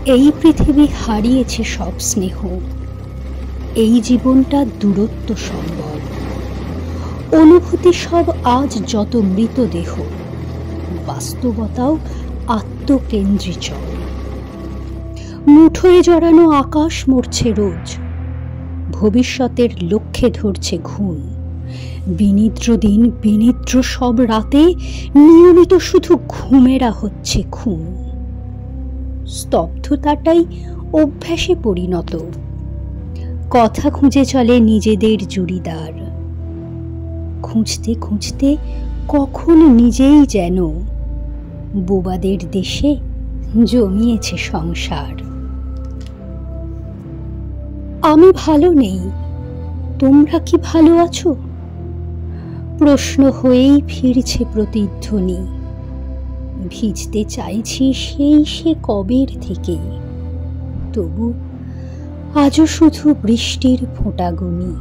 এই পৃথিবী হারিয়েছে সব স্নেহ, এই জীবনটা দূরত্ব সম্বল, অনুভূতি সব আজ যত মৃতদেহ, বাস্তবতাও আত্মকেন্দ্রিচল। মুঠোয় জড়ানো আকাশ মরছে রোজ, ভবিষ্যতের লক্ষ্যে ধরছে ঘুম। বিনিদ্র দিন বিনিদ্র সব রাতে নিয়মিত শুধু ঘুমেরা হচ্ছে খুন। স্তব্ধতাটাই অভ্যাসে পরিণত, কথা খুঁজে চলে নিজেদের জুড়িদার। খুঁজতে খুঁজতে কখন নিজেই যেন বোবাদের দেশে জমিয়েছে সংসার। আমি ভালো নেই, তোমরা কি ভালো আছো? প্রশ্ন হয়েই ফিরছে প্রতিধ্বনি। ভিজতে চাইছি সেই সে কবের থেকে, তবু আজও শুধু বৃষ্টির ফোঁটা গুনি।